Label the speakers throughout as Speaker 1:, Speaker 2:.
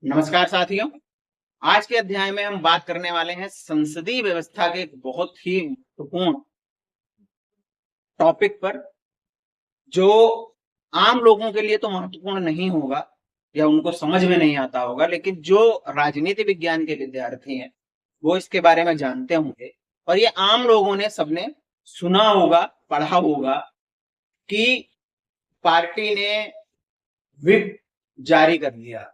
Speaker 1: नमस्कार साथियों। आज के अध्याय में हम बात करने वाले हैं संसदीय व्यवस्था के एक बहुत ही महत्वपूर्ण टॉपिक पर, जो आम लोगों के लिए तो महत्वपूर्ण नहीं होगा या उनको समझ में नहीं आता होगा, लेकिन जो राजनीति विज्ञान के विद्यार्थी हैं वो इसके बारे में जानते होंगे। और ये आम लोगों ने सबने सुना होगा, पढ़ा होगा कि पार्टी ने व्हिप जारी कर दिया।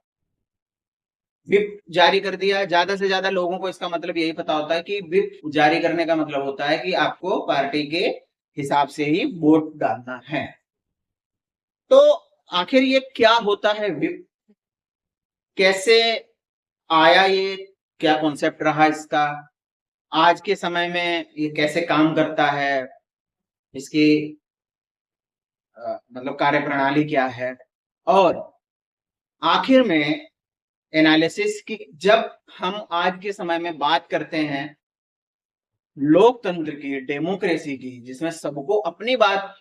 Speaker 1: व्हिप जारी कर दिया, ज्यादा से ज्यादा लोगों को इसका मतलब यही पता होता है कि व्हिप जारी करने का मतलब होता है कि आपको पार्टी के हिसाब से ही वोट डालना है। तो आखिर ये क्या होता है व्हिप, कैसे आया ये, क्या कॉन्सेप्ट रहा इसका, आज के समय में ये कैसे काम करता है, इसकी मतलब कार्यप्रणाली क्या है, और आखिर में एनालिसिस की जब हम आज के समय में बात करते हैं लोकतंत्र की, डेमोक्रेसी की, जिसमें सबको अपनी बात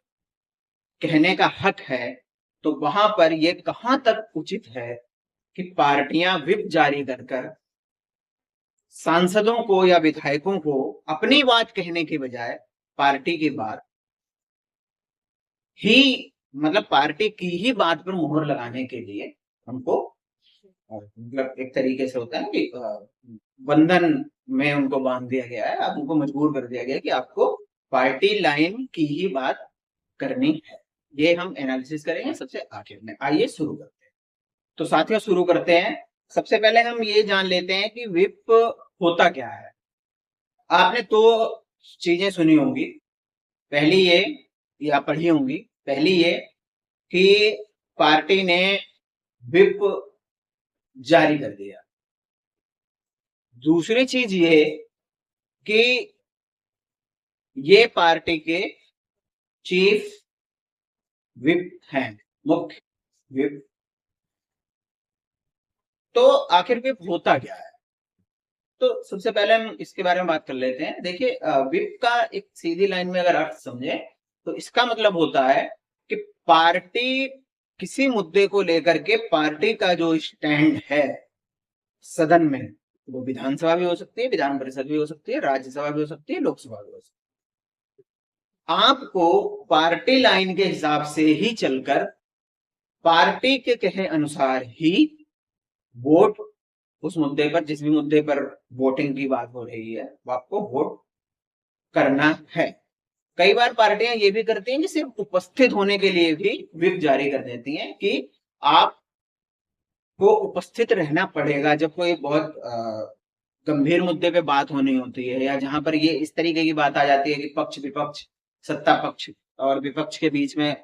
Speaker 1: कहने का हक है, तो वहां पर यह कहां तक उचित है कि पार्टियां व्हिप जारी कर कर सांसदों को या विधायकों को अपनी बात कहने के बजाय पार्टी की बात ही, मतलब पार्टी की ही बात पर मुहर लगाने के लिए उनको, मतलब एक तरीके से होता है ना कि बंधन में उनको बांध दिया गया है। अब उनको मजबूर कर दिया गया है कि आपको पार्टी लाइन की ही बात करनी है। ये हम एनालिसिस करेंगे सबसे आखिर में। आइए शुरू करते हैं। तो साथियों शुरू करते हैं। सबसे पहले हम ये जान लेते हैं कि व्हिप होता क्या है। आपने दो चीजें सुनी होंगी। पहली ये, या पढ़ी होंगी, पहली ये कि पार्टी ने व्हिप जारी कर दिया। दूसरी चीज ये कि ये पार्टी के चीफ व्हिप हैं, मुख्य व्हिप। तो आखिर व्हिप होता क्या है? तो सबसे पहले हम इसके बारे में बात कर लेते हैं। देखिए, व्हिप का एक सीधी लाइन में अगर अर्थ समझे तो इसका मतलब होता है कि पार्टी किसी मुद्दे को लेकर के पार्टी का जो स्टैंड है सदन में, वो विधानसभा भी हो सकती है, विधान परिषद भी हो सकती है, राज्यसभा भी हो सकती है, लोकसभा भी हो सकती है, आपको पार्टी लाइन के हिसाब से ही चलकर पार्टी के कहे अनुसार ही वोट, उस मुद्दे पर, जिस भी मुद्दे पर वोटिंग की बात हो रही है, वो आपको वोट करना है। कई बार पार्टियां ये भी करती हैं कि सिर्फ उपस्थित होने के लिए भी व्हिप जारी कर देती हैं कि आपको उपस्थित रहना पड़ेगा जब कोई बहुत गंभीर मुद्दे पे बात होनी होती है, या जहां पर ये इस तरीके की बात आ जाती है कि पक्ष विपक्ष, सत्ता पक्ष और विपक्ष के बीच में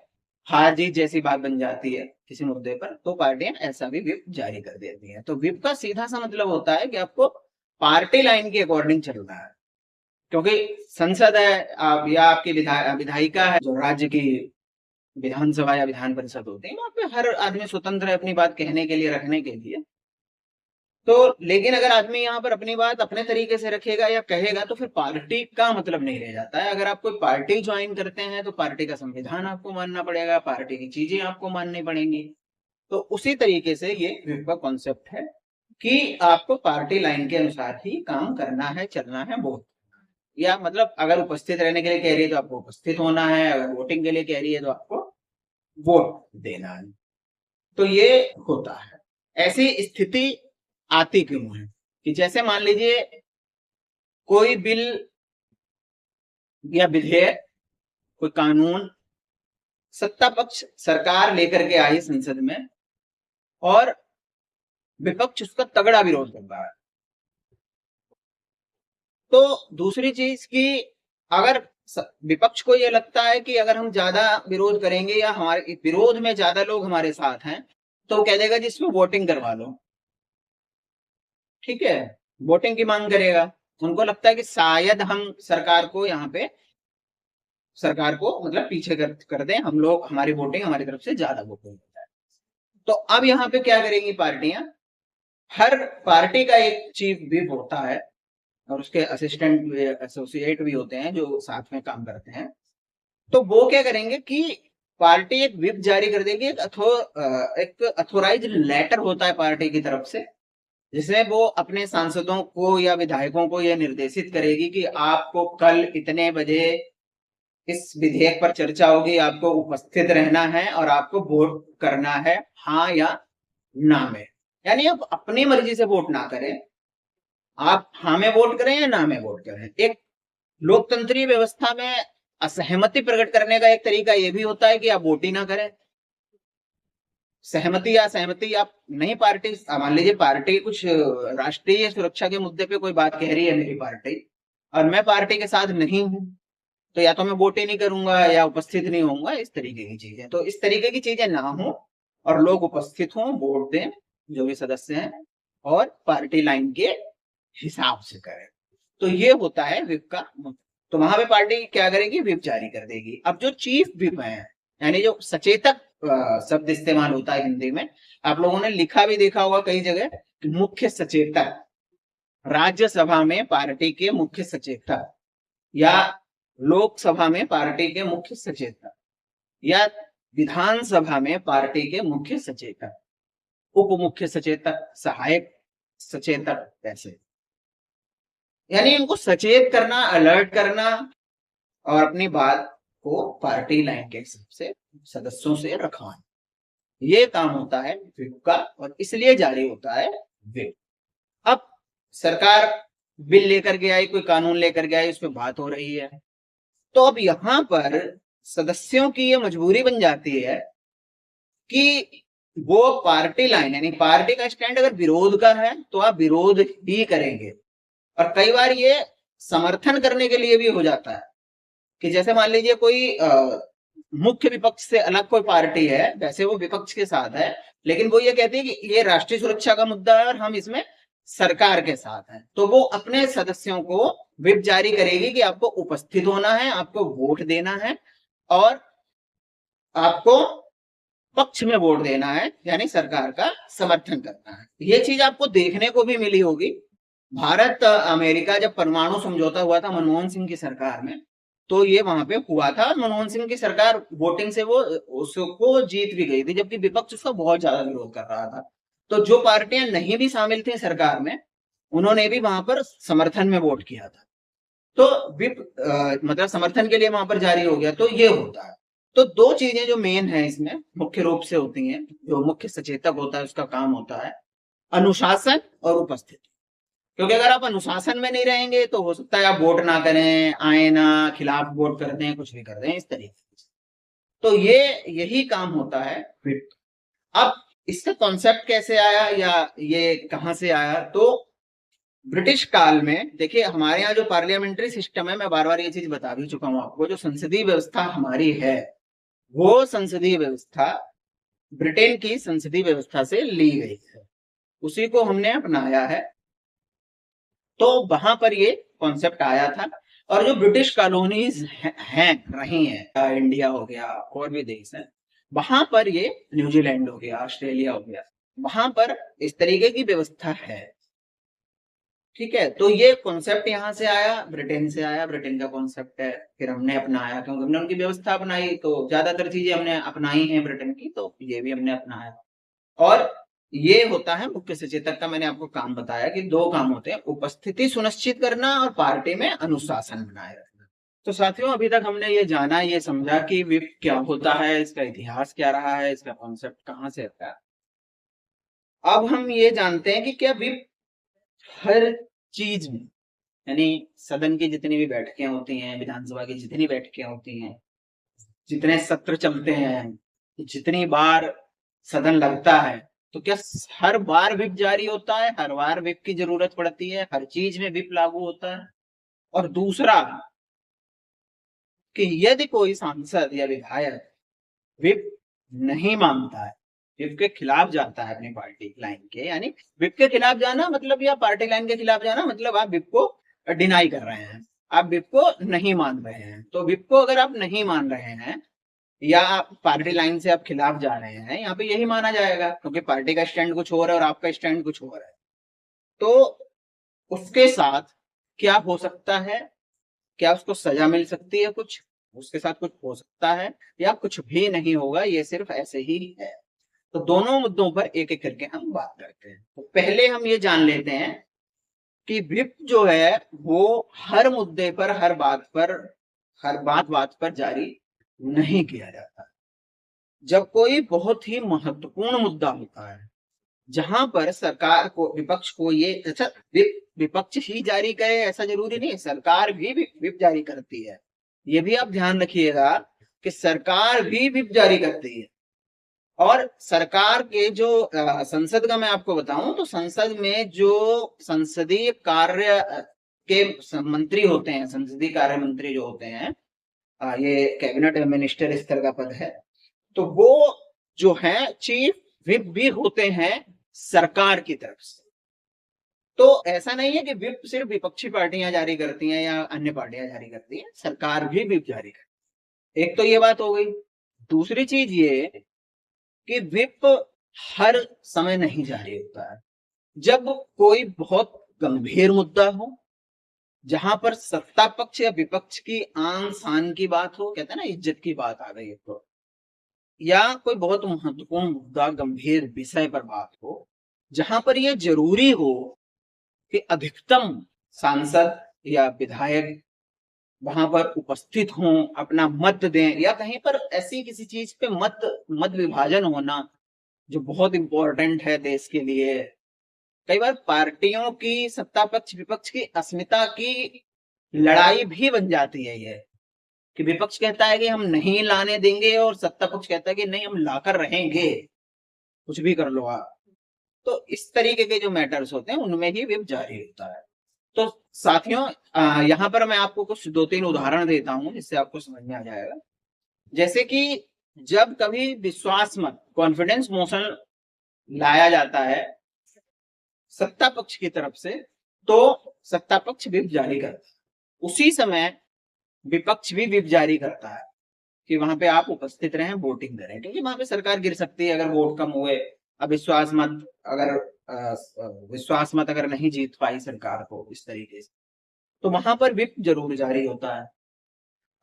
Speaker 1: हार जीत जैसी बात बन जाती है किसी मुद्दे पर, तो पार्टियां ऐसा भी व्हिप जारी कर देती हैं। तो व्हिप का सीधा सा मतलब होता है कि आपको पार्टी लाइन के अकॉर्डिंग चलना है, क्योंकि संसद है या आपकी विधायिका है, जो राज्य की विधानसभा या विधान परिषद होती है, वहां पे हर आदमी स्वतंत्र है अपनी बात कहने के लिए, रखने के लिए। तो लेकिन अगर आदमी यहाँ पर अपनी बात अपने तरीके से रखेगा या कहेगा तो फिर पार्टी का मतलब नहीं रह जाता है। अगर आप कोई पार्टी ज्वाइन करते हैं तो पार्टी का संविधान आपको मानना पड़ेगा, पार्टी की चीजें आपको माननी पड़ेंगी। तो उसी तरीके से ये व्हिप का कॉन्सेप्ट है कि आपको पार्टी लाइन के अनुसार ही काम करना है, चलना है, वोट, या मतलब अगर उपस्थित रहने के लिए कह रही है तो आपको उपस्थित होना है, अगर वोटिंग के लिए कह रही है तो आपको वोट देना है। तो ये होता है। ऐसी स्थिति आती क्यों है कि जैसे मान लीजिए कोई बिल या विधेयक, कोई कानून सत्ता पक्ष सरकार लेकर के आई संसद में और विपक्ष उसका तगड़ा विरोध कर रहा है। तो दूसरी चीज की, अगर विपक्ष को यह लगता है कि अगर हम ज्यादा विरोध करेंगे या हमारे विरोध में ज्यादा लोग हमारे साथ हैं, तो वो कह देगा जी इसमें वोटिंग करवा लो। ठीक है, वोटिंग की मांग करेगा। उनको लगता है कि शायद हम सरकार को यहाँ पे, सरकार को मतलब पीछे कर दें हम लोग, हमारी वोटिंग हमारी तरफ से ज्यादा वोटिंग होता है। तो अब यहाँ पे क्या करेंगी पार्टियां, हर पार्टी का एक चीफ व्हिप होता है और उसके असिस्टेंट एसोसिएट भी होते हैं जो साथ में काम करते हैं। तो वो क्या करेंगे कि पार्टी एक व्हिप जारी कर देगी, एक अथोराइज लेटर होता है पार्टी की तरफ से जिसमें वो अपने सांसदों को या विधायकों को यह निर्देशित करेगी कि आपको कल इतने बजे इस विधेयक पर चर्चा होगी, आपको उपस्थित रहना है और आपको वोट करना है हाँ या ना में। यानी आप अपनी मर्जी से वोट ना करें, आप हाँ में वोट करें या ना में वोट करें। एक लोकतंत्रीय व्यवस्था में असहमति प्रकट करने का एक तरीका यह भी होता है कि आप वोट ही ना करें। सहमति या सहमति आप नहीं, पार्टी मान लीजिए पार्टी कुछ राष्ट्रीय सुरक्षा के मुद्दे पे कोई बात कह रही है मेरी पार्टी, और मैं पार्टी के साथ नहीं हूं, तो या तो मैं वोट ही नहीं करूंगा या उपस्थित नहीं होऊंगा। इस तरीके की चीजें, तो इस तरीके की चीजें ना हो और लोग उपस्थित हों, वोट दें जो भी सदस्य हैं, और पार्टी लाइन के हिसाब से करें। तो ये होता है विप का। तो वहां पे पार्टी क्या करेगी, विप जारी कर देगी। अब जो चीफ विप है, यानी जो सचेतक शब्द इस्तेमाल होता है हिंदी में, आप लोगों ने लिखा भी देखा होगा कई जगह, मुख्य सचेतक। राज्यसभा में पार्टी के मुख्य सचेतक, या लोकसभा में पार्टी के मुख्य सचेतक, या विधानसभा में पार्टी के मुख्य सचेतक, उप मुख्य सचेतक, सहायक सचेतक, ऐसे। यानी इनको सचेत करना, अलर्ट करना और अपनी बात को पार्टी लाइन के हिसाब से सदस्यों से रखवाना, ये काम होता है विप का, और इसलिए जारी होता है विप। अब सरकार बिल लेकर के आई, कोई कानून लेकर के आई, उस पर बात हो रही है, तो अब यहां पर सदस्यों की ये मजबूरी बन जाती है कि वो पार्टी लाइन, यानी पार्टी का स्टैंड अगर विरोध का है तो आप विरोध ही करेंगे। और कई बार ये समर्थन करने के लिए भी हो जाता है कि जैसे मान लीजिए कोई मुख्य विपक्ष से अलग कोई पार्टी है, वैसे वो विपक्ष के साथ है, लेकिन वो ये कहती है कि ये राष्ट्रीय सुरक्षा का मुद्दा है और हम इसमें सरकार के साथ हैं, तो वो अपने सदस्यों को विप जारी करेगी कि आपको उपस्थित होना है, आपको वोट देना है और आपको पक्ष में वोट देना है, यानी सरकार का समर्थन करना है। ये चीज आपको देखने को भी मिली होगी। भारत अमेरिका जब परमाणु समझौता हुआ था मनमोहन सिंह की सरकार में, तो ये वहां पे हुआ था, मनमोहन सिंह की सरकार वोटिंग से वो उसको जीत भी गई थी, जबकि विपक्ष उसका बहुत ज्यादा विरोध कर रहा था। तो जो पार्टियां नहीं भी शामिल थी सरकार में, उन्होंने भी वहां पर समर्थन में वोट किया था, तो विप मतलब समर्थन के लिए वहां पर जारी हो गया। तो ये होता है। तो दो चीजें जो मेन है इसमें मुख्य रूप से होती हैं, जो मुख्य सचेतक होता है उसका काम होता है अनुशासन और उपस्थिति। क्योंकि अगर आप अनुशासन में नहीं रहेंगे तो हो सकता है आप वोट ना करें, आए ना, खिलाफ वोट कर दें, कुछ भी कर दें इस तरीके से। तो ये यही काम होता है विप। अब इसका कॉन्सेप्ट कैसे आया या ये कहां से आया, तो ब्रिटिश काल में देखिए, हमारे यहाँ जो पार्लियामेंट्री सिस्टम है, मैं बार बार ये चीज बता भी चुका हूं आपको, जो संसदीय व्यवस्था हमारी है, वो संसदीय व्यवस्था ब्रिटेन की संसदीय व्यवस्था से ली गई है, उसी को हमने अपनाया है। तो वहां पर ये कॉन्सेप्ट आया था। और जो ब्रिटिश कॉलोनीज हैं रही हैं, इंडिया हो गया और भी देश हैं, वहां पर ये न्यूजीलैंड हो गया, ऑस्ट्रेलिया हो गया, वहां पर इस तरीके की व्यवस्था है। ठीक है, तो ये कॉन्सेप्ट यहाँ से आया, ब्रिटेन से आया, ब्रिटेन का कॉन्सेप्ट है, फिर हमने अपनाया, क्योंकि हमने उनकी व्यवस्था अपनाई, तो ज्यादातर चीजें हमने अपनाई हैं ब्रिटेन की, तो ये भी हमने अपनाया। और ये होता है मुख्य सचेतक का, मैंने आपको काम बताया कि दो काम होते हैं, उपस्थिति सुनिश्चित करना और पार्टी में अनुशासन बनाए रखना। तो साथियों, अभी तक हमने ये जाना, ये समझा कि विप क्या होता है, इसका इतिहास क्या रहा है, इसका कॉन्सेप्ट कहाँ से आता है। अब हम ये जानते हैं कि क्या विप हर चीज में, यानी सदन की जितनी भी बैठकें होती हैं, विधानसभा की जितनी बैठकें होती हैं, जितने सत्र चलते हैं, जितनी बार सदन लगता है, तो क्या हर बार विप जारी होता है, हर बार विप की जरूरत पड़ती है, हर चीज में विप लागू होता है? और दूसरा कि यदि कोई सांसद या विधायक विप नहीं मानता है, विप के खिलाफ जाता है अपनी पार्टी लाइन के, यानी विप के खिलाफ जाना मतलब, या पार्टी लाइन के खिलाफ जाना मतलब आप विप को डिनाई कर रहे हैं, आप विप को नहीं मान रहे हैं। तो विप को अगर आप नहीं मान रहे हैं या आप पार्टी लाइन से आप खिलाफ जा रहे हैं, यहाँ पे यही माना जाएगा, क्योंकि पार्टी का स्टैंड कुछ और है और आपका स्टैंड कुछ और है। तो उसके साथ क्या हो सकता है, क्या उसको सजा मिल सकती है, कुछ उसके साथ कुछ हो सकता है, या कुछ भी नहीं होगा, ये सिर्फ ऐसे ही है। तो दोनों मुद्दों पर एक एक करके हम बात करते हैं। तो पहले हम ये जान लेते हैं कि व्हिप जो है वो हर मुद्दे पर, हर बात पर जारी नहीं किया जाता। जब कोई बहुत ही महत्वपूर्ण मुद्दा होता है जहां पर सरकार को, विपक्ष को ये, अच्छा विपक्ष ही जारी करे ऐसा जरूरी नहीं, सरकार भी व्हिप जारी करती है। ये भी आप ध्यान रखिएगा कि सरकार भी व्हिप जारी करती है। और सरकार के जो संसद का मैं आपको बताऊं तो संसद में जो संसदीय कार्य के मंत्री होते हैं, संसदीय कार्य मंत्री जो होते हैं, ये कैबिनेट मिनिस्टर स्तर का पद है, तो वो जो है चीफ व्हिप भी होते हैं सरकार की तरफ से। तो ऐसा नहीं है कि व्हिप सिर्फ विपक्षी पार्टियां जारी करती हैं या अन्य पार्टियां जारी करती हैं, सरकार भी व्हिप जारी करती है। एक तो ये बात हो गई। दूसरी चीज ये कि व्हिप हर समय नहीं जारी होता है। जब कोई बहुत गंभीर मुद्दा हो, जहां पर सत्ता पक्ष या विपक्ष की आन शान की बात हो, कहते हैं ना इज्जत की बात आ गई है, तो या कोई बहुत महत्वपूर्ण मुद्दा, गंभीर विषय पर बात हो, जहां पर यह जरूरी हो कि अधिकतम सांसद या विधायक वहां पर उपस्थित हों, अपना मत दें, या कहीं पर ऐसी किसी चीज पे मत विभाजन होना जो बहुत इंपॉर्टेंट है देश के लिए। कई बार पार्टियों की, सत्ता पक्ष विपक्ष की अस्मिता की लड़ाई भी बन जाती है ये, कि विपक्ष कहता है कि हम नहीं लाने देंगे और सत्ता पक्ष कहता है कि नहीं हम लाकर रहेंगे, कुछ भी कर लो आप। तो इस तरीके के जो मैटर्स होते हैं उनमें ही व्हिप जारी होता है। तो साथियों, यहाँ पर मैं आपको कुछ 2-3 उदाहरण देता हूं जिससे आपको समझ में आ जाएगा। जैसे कि जब कभी विश्वास मत, कॉन्फिडेंस मोशन लाया जाता है सत्ता पक्ष की तरफ से, तो सत्ता पक्ष व्हिप जारी करता है। उसी समय विपक्ष भी व्हिप जारी करता है कि वहां पे आप उपस्थित रहें, वोटिंग करें, क्योंकि वहां पे सरकार गिर सकती है अगर वोट कम हुए। अब विश्वास मत अगर नहीं जीत पाई सरकार को इस तरीके से, तो वहां पर व्हिप जरूर जारी होता है।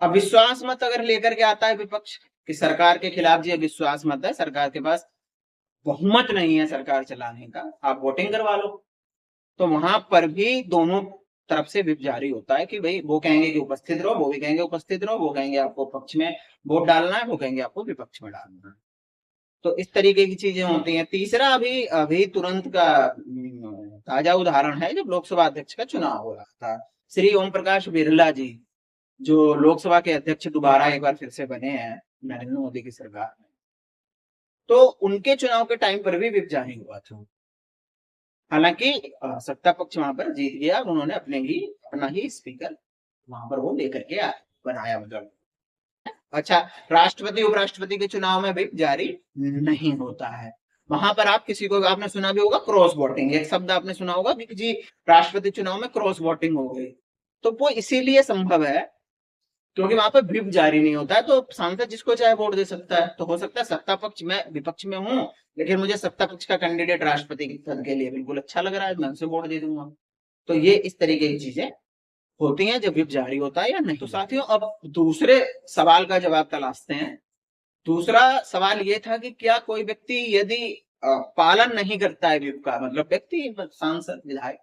Speaker 1: अब विश्वास मत अगर लेकर के आता है विपक्ष कि सरकार के खिलाफ जी विश्वास मत है, सरकार के पास बहुमत नहीं है सरकार चलाने का, आप वोटिंग करवा लो, तो वहां पर भी दोनों तरफ से व्हिप जारी होता है कि भाई वो कहेंगे कि उपस्थित रहो, वो भी कहेंगे उपस्थित रहो, वो कहेंगे आपको पक्ष में वोट डालना है, वो कहेंगे आपको विपक्ष में डालना है। तो इस तरीके की चीजें होती हैं। तीसरा अभी अभी तुरंत का ताजा उदाहरण है, जब लोकसभा अध्यक्ष का चुनाव हो रहा था, श्री ओम प्रकाश बिरला जी जो लोकसभा के अध्यक्ष दोबारा एक बार फिर से बने हैं नरेंद्र मोदी की सरकार में, तो उनके चुनाव के टाइम पर भी व्हिप जारी हुआ था। हालांकि सत्ता पक्ष वहां पर जीत गया और उन्होंने अपना ही स्पीकर वहां पर वो लेकर के बनाया, मतलब। अच्छा, राष्ट्रपति उपराष्ट्रपति के चुनाव में व्हिप जारी नहीं होता है। वहां पर आप किसी को, आपने सुना भी होगा क्रॉस वोटिंग, एक शब्द आपने सुना होगा कि जी राष्ट्रपति चुनाव में क्रॉस वोटिंग हो गई, तो वो इसीलिए संभव है क्योंकि वहां पर व्हिप जारी नहीं होता है। तो सांसद जिसको चाहे वोट दे सकता है। तो हो सकता है सत्ता पक्ष में, विपक्ष में हूं, लेकिन मुझे सत्ता पक्ष का कैंडिडेट राष्ट्रपति पद के लिए बिल्कुल अच्छा लग रहा है, मैं उसे वोट दे दूंगा। तो ये इस तरीके की चीजें होती हैं जब व्हिप जारी होता है या नहीं। तो साथियों, अब दूसरे सवाल का जवाब तलाशते हैं। दूसरा सवाल ये था कि क्या कोई व्यक्ति यदि पालन नहीं करता है व्हिप का, मतलब व्यक्ति, सांसद, विधायक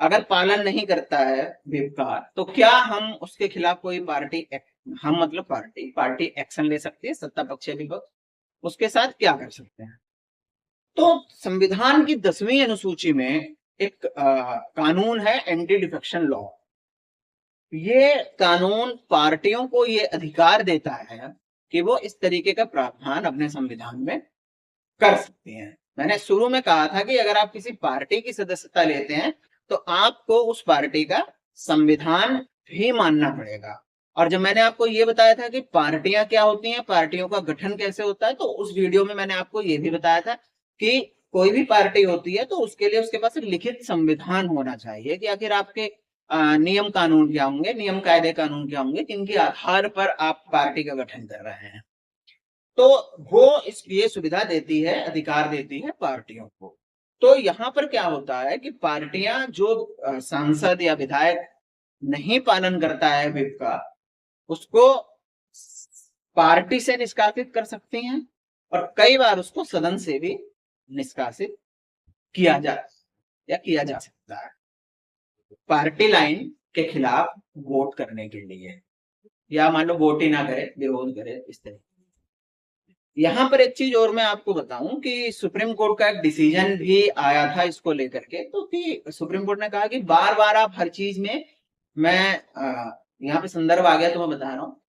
Speaker 1: अगर पालन नहीं करता है व्हिप का, तो क्या हम उसके खिलाफ कोई पार्टी एक्शन ले सकती है, सत्ता पक्ष या विपक्ष, उसके साथ क्या कर सकते हैं। तो संविधान की 10वीं अनुसूची में एक कानून है, एंटी डिफेक्शन लॉ। ये कानून पार्टियों को ये अधिकार देता है कि वो इस तरीके का प्रावधान अपने संविधान में कर सकते हैं। मैंने शुरू में कहा था कि अगर आप किसी पार्टी की सदस्यता लेते हैं तो आपको उस पार्टी का संविधान भी मानना पड़ेगा। और जब मैंने आपको ये बताया था कि पार्टियां क्या होती हैं, पार्टियों का गठन कैसे होता है, तो उस वीडियो में मैंने आपको ये भी बताया था कि कोई भी पार्टी होती है तो उसके लिए उसके पास एक लिखित संविधान होना चाहिए कि आखिर आपके नियम कानून क्या होंगे, नियम कायदे कानून क्या होंगे, जिनके आधार पर आप पार्टी का गठन कर रहे हैं। तो वो ये सुविधा देती है, अधिकार देती है पार्टियों को। तो यहाँ पर क्या होता है कि पार्टियां जो सांसद या विधायक नहीं पालन करता है व्हिप का, उसको पार्टी से निष्कासित कर सकती हैं और कई बार उसको सदन से भी निष्कासित किया जा सकता है पार्टी लाइन के खिलाफ वोट करने के लिए, या मान लो वोट ही ना करे, विरोध करे, इस तरह। यहाँ पर एक चीज और मैं आपको बताऊं कि सुप्रीम कोर्ट का एक डिसीजन भी आया था इसको लेकर के, तो कि सुप्रीम कोर्ट ने कहा कि बार बार आप हर चीज में, मैं यहाँ पे संदर्भ आ गया तो मैं बता रहा हूँ,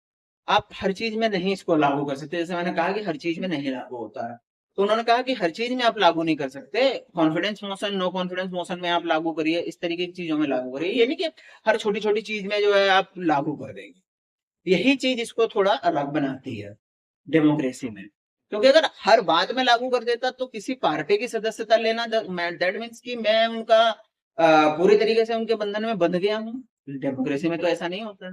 Speaker 1: आप हर चीज में नहीं इसको लागू कर सकते। जैसे मैंने कहा कि हर चीज में नहीं लागू होता है, तो उन्होंने कहा कि हर चीज में आप लागू नहीं कर सकते, confidence motion, no confidence motion में आप लागू करिए, इस तरीके की चीजों में लागू करिए, ये नहीं कि हर छोटी छोटी चीज में जो है आप लागू कर देंगे। यही चीज इसको थोड़ा अलग बनाती है डेमोक्रेसी में, क्योंकि अगर हर बात में लागू कर देता तो किसी पार्टी की सदस्यता लेना, दैट मीन्स कि मैं उनका पूरी तरीके से उनके बंधन में बंध गया हूँ। डेमोक्रेसी में तो ऐसा नहीं होता।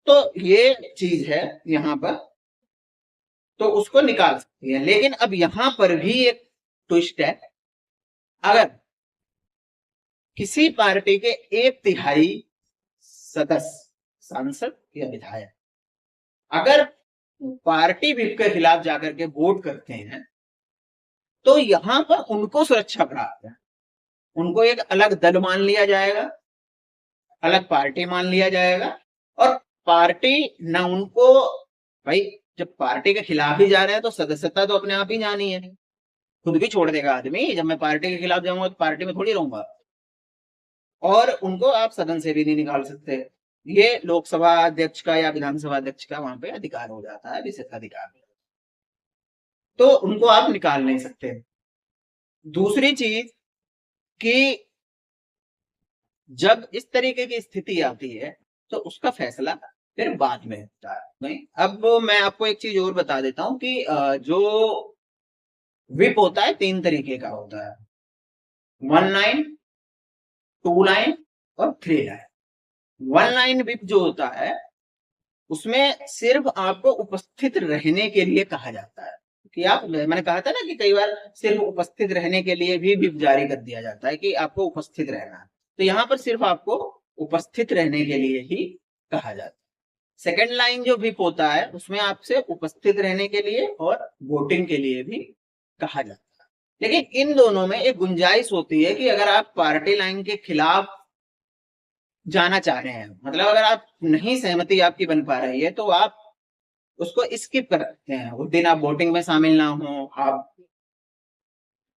Speaker 1: तो ये चीज है यहाँ पर, तो उसको निकाल सकती है। लेकिन अब यहां पर भी एक ट्विस्ट है, अगर किसी पार्टी के 1/3 सदस्य, सांसद या विधायक अगर पार्टी व्हिप के खिलाफ जाकर के वोट करते हैं, तो यहां पर उनको सुरक्षा प्राप्त है। उनको एक अलग दल मान लिया जाएगा, अलग पार्टी मान लिया जाएगा, और पार्टी ना उनको, भाई जब पार्टी के खिलाफ ही जा रहे हैं तो सदस्यता तो अपने आप ही जानी है, खुद भी छोड़ देगा आदमी। जब मैं पार्टी के खिलाफ जाऊंगा तो पार्टी में थोड़ी रहूंगा। और उनको आप सदन से भी नहीं निकाल सकते, ये लोकसभा अध्यक्ष का या विधानसभा अध्यक्ष का वहां पे अधिकार हो जाता है, विशेषाधिकार, तो उनको आप निकाल नहीं सकते। दूसरी चीज कि जब इस तरीके की स्थिति आती है तो उसका फैसला फिर बाद में होता है। नहीं, अब मैं आपको एक चीज और बता देता हूं कि जो विप होता है 3 तरीके का होता है, 1 लाइन, 2 लाइन और 3 लाइन। 1 लाइन विप जो होता है उसमें सिर्फ आपको उपस्थित रहने के लिए कहा जाता है कि आप, मैंने कहा था ना कि कई बार सिर्फ उपस्थित रहने के लिए भी विप जारी कर दिया जाता है कि आपको उपस्थित रहना है, तो यहाँ पर सिर्फ आपको उपस्थित रहने के लिए ही कहा जाता है। सेकेंड लाइन जो विप होता है उसमें आपसे उपस्थित रहने के लिए और वोटिंग के लिए भी कहा जाता है। लेकिन इन दोनों में एक गुंजाइश होती है कि अगर आप पार्टी लाइन के खिलाफ जाना चाह रहे हैं, मतलब अगर आप नहीं, सहमति आपकी बन पा रही है, तो आप उसको स्किप कर सकते हैं। उस दिन आप वोटिंग में शामिल ना हो, आप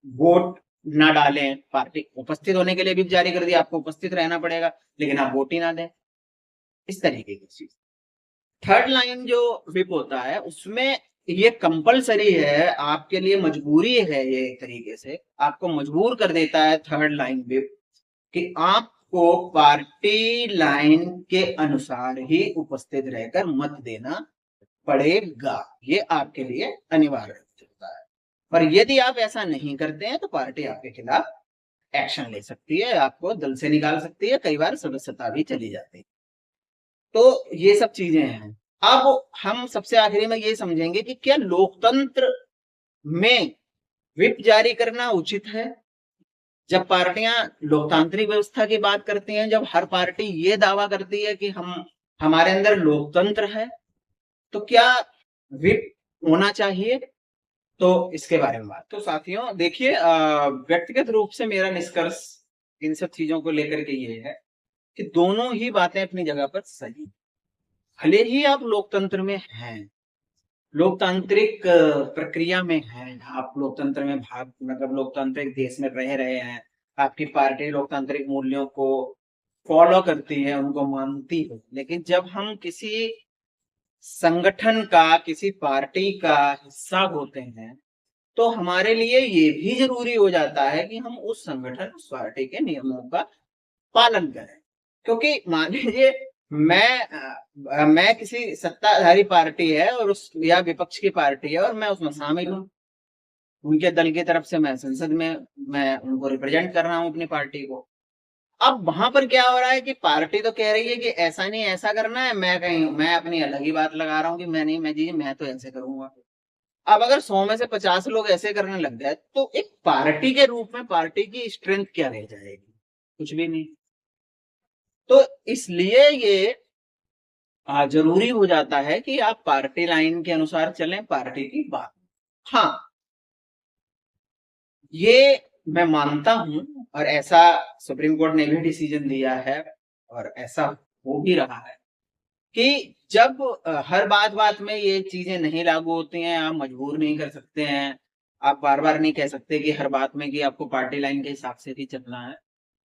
Speaker 1: वोट ना डालें, पार्टी उपस्थित होने के लिए भी जारी कर दिया, आपको उपस्थित रहना पड़ेगा लेकिन आप वोट ही ना दें, इस तरीके की चीज। थर्ड लाइन जो विप होता है उसमें ये कंपलसरी है, आपके लिए मजबूरी है, ये एक तरीके से आपको मजबूर कर देता है थर्ड लाइन विप कि आपको पार्टी लाइन के अनुसार ही उपस्थित रहकर मत देना पड़ेगा, ये आपके लिए अनिवार्य होता है। पर यदि आप ऐसा नहीं करते हैं तो पार्टी आपके खिलाफ एक्शन ले सकती है, आपको दल से निकाल सकती है, कई बार सदस्यता भी चली जाती है। तो ये सब चीजें हैं। अब हम सबसे आखिरी में ये समझेंगे कि क्या लोकतंत्र में व्हिप जारी करना उचित है। जब पार्टियां लोकतांत्रिक व्यवस्था की बात करती हैं, जब हर पार्टी ये दावा करती है कि हम, हमारे अंदर लोकतंत्र है, तो क्या व्हिप होना चाहिए, तो इसके बारे में बात। तो साथियों देखिए, व्यक्तिगत रूप से मेरा निष्कर्ष इन सब चीजों को लेकर के ये है कि दोनों ही बातें अपनी जगह पर सही। भले ही आप लोकतंत्र में हैं, लोकतांत्रिक प्रक्रिया में हैं, आप लोकतंत्र में भाग, मतलब लोकतांत्रिक देश में रह रहे हैं, आपकी पार्टी लोकतांत्रिक मूल्यों को फॉलो करती है, उनको मानती है, लेकिन जब हम किसी संगठन का, किसी पार्टी का हिस्सा होते हैं, तो हमारे लिए ये भी जरूरी हो जाता है कि हम उस संगठन, उस पार्टी के नियमों का पालन करें। क्योंकि मान लीजिए मैं किसी सत्ताधारी पार्टी है और उस, या विपक्ष की पार्टी है और मैं उसमें शामिल हूँ, उनके दल की तरफ से मैं संसद में, मैं उनको रिप्रेजेंट कर रहा हूँ अपनी पार्टी को। अब वहां पर क्या हो रहा है कि पार्टी तो कह रही है कि ऐसा नहीं, ऐसा करना है, मैं अपनी अलग ही बात लगा रहा हूँ कि मैं नहीं, मैं तो ऐसे करूंगा। अब अगर 100 में से 50 लोग ऐसे करने लग जाए तो एक पार्टी के रूप में पार्टी की स्ट्रेंथ क्या रह जाएगी, कुछ भी नहीं। तो इसलिए ये जरूरी हो जाता है कि आप पार्टी लाइन के अनुसार चलें, पार्टी की बात। हाँ, ये मैं मानता हूं, और ऐसा सुप्रीम कोर्ट ने भी डिसीजन दिया है, और ऐसा हो भी रहा है कि जब हर बात बात में ये चीजें नहीं लागू होती हैं, आप मजबूर नहीं कर सकते हैं, आप बार बार नहीं कह सकते कि हर बात में कि आपको पार्टी लाइन के हिसाब से ही चलना है।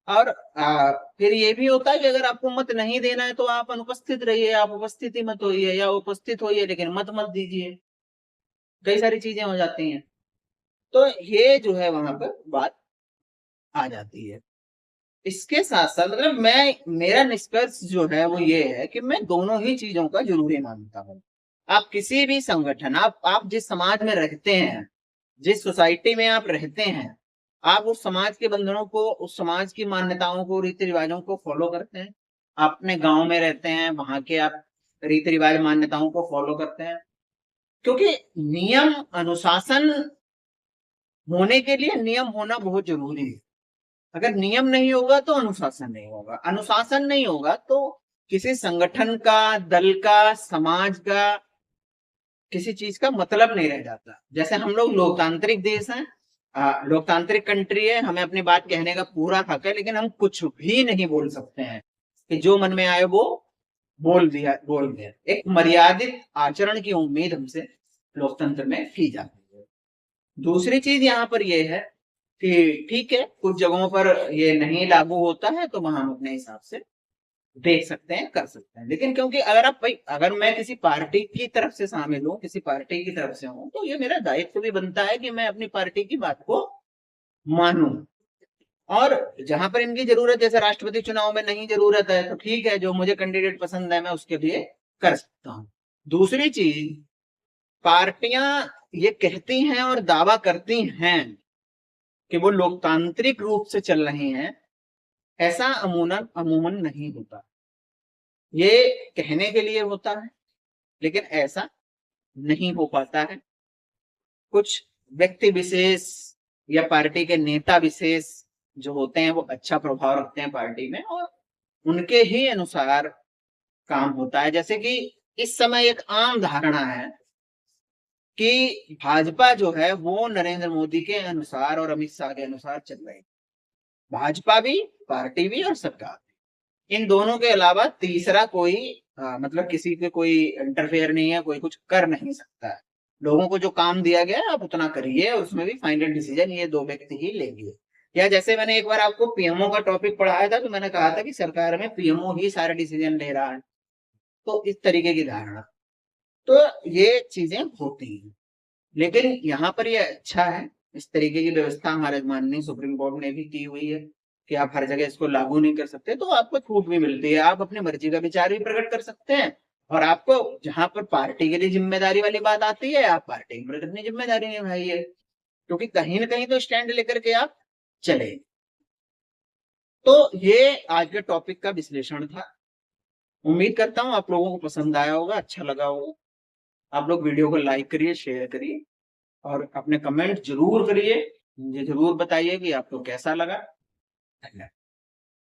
Speaker 1: और फिर ये भी होता है कि अगर आपको मत नहीं देना है तो आप अनुपस्थित रहिए, आप उपस्थिति मत होइए, या उपस्थित होइए लेकिन मत मत दीजिए। कई सारी चीजें हो जाती हैं। तो ये जो है वहां पर बात आ जाती है। इसके साथ साथ मतलब मैं, मेरा निष्कर्ष जो है वो ये है कि मैं दोनों ही चीजों का जरूरी मानता हूँ। आप किसी भी संगठन, आप जिस समाज में रहते हैं, जिस सोसाइटी में आप रहते हैं, आप उस समाज के बंधनों को, उस समाज की मान्यताओं को, रीति रिवाजों को फॉलो करते हैं। आप अपने गांव में रहते हैं, वहां के आप रीति रिवाज मान्यताओं को फॉलो करते हैं, क्योंकि नियम अनुशासन होने के लिए नियम होना बहुत जरूरी है। अगर नियम नहीं होगा तो अनुशासन नहीं होगा, अनुशासन नहीं होगा तो किसी संगठन का, दल का, समाज का, किसी चीज का मतलब नहीं रह जाता। जैसे हम लोग लोकतांत्रिक देश हैं, लोकतांत्रिक कंट्री है, हमें अपनी बात कहने का पूरा हक है, लेकिन हम कुछ भी नहीं बोल सकते हैं कि जो मन में आए वो बोल दिया। एक मर्यादित आचरण की उम्मीद हमसे लोकतंत्र में की जाती है। दूसरी चीज यहाँ पर यह है कि ठीक है, कुछ जगहों पर ये नहीं लागू होता है तो वहां हम अपने हिसाब से देख सकते हैं, कर सकते हैं। लेकिन क्योंकि अगर आप भाई, अगर मैं किसी पार्टी की तरफ से शामिल हूँ, किसी पार्टी की तरफ से हूँ, तो ये मेरा दायित्व भी बनता है कि मैं अपनी पार्टी की बात को मानूं। और जहां पर इनकी जरूरत, जैसे राष्ट्रपति चुनाव में नहीं जरूरत है, तो ठीक है, जो मुझे कैंडिडेट पसंद है मैं उसके लिए कर सकता हूँ। दूसरी चीज, पार्टियां ये कहती हैं और दावा करती हैं कि वो लोकतांत्रिक रूप से चल रही हैं, ऐसा अमूमन अमूमन नहीं होता। ये कहने के लिए होता है, लेकिन ऐसा नहीं हो पाता है। कुछ व्यक्ति विशेष या पार्टी के नेता विशेष जो होते हैं वो अच्छा प्रभाव रखते हैं पार्टी में, और उनके ही अनुसार काम होता है। जैसे कि इस समय एक आम धारणा है कि भाजपा जो है वो नरेंद्र मोदी के अनुसार और अमित शाह के अनुसार चल रही है। भाजपा भी, पार्टी भी, और सरकार भी। इन दोनों के अलावा तीसरा कोई मतलब किसी के कोई इंटरफेयर नहीं है, कोई कुछ कर नहीं सकता है। लोगों को जो काम दिया गया है आप उतना करिए, उसमें भी फाइनल डिसीजन ये दो व्यक्ति ही लेंगे। या जैसे मैंने एक बार आपको पीएमओ का टॉपिक पढ़ाया था, तो मैंने कहा था कि सरकार में पीएमओ ही सारे डिसीजन ले रहा है। तो इस तरीके की धारणा, तो ये चीजें होती हैं। लेकिन यहाँ पर ये अच्छा है, इस तरीके की व्यवस्था हमारे माननीय सुप्रीम कोर्ट ने भी की हुई है कि आप हर जगह इसको लागू नहीं कर सकते, तो आपको छूट भी मिलती है, आप अपनी मर्जी का विचार भी प्रकट कर सकते हैं। और आपको जहां पर पार्टी के लिए जिम्मेदारी वाली बात आती है, आप पार्टी में अपनी जिम्मेदारी निभाइए, क्योंकि कहीं ना कहीं तो स्टैंड लेकर के आप चले। तो ये आज के टॉपिक का विश्लेषण था। उम्मीद करता हूँ आप लोगों को पसंद आया होगा, अच्छा लगा होगा। आप लोग वीडियो को लाइक करिए, शेयर करिए, और अपने कमेंट जरूर करिए, मुझे जरूर बताइए कि आपको कैसा लगा। धन्यवाद।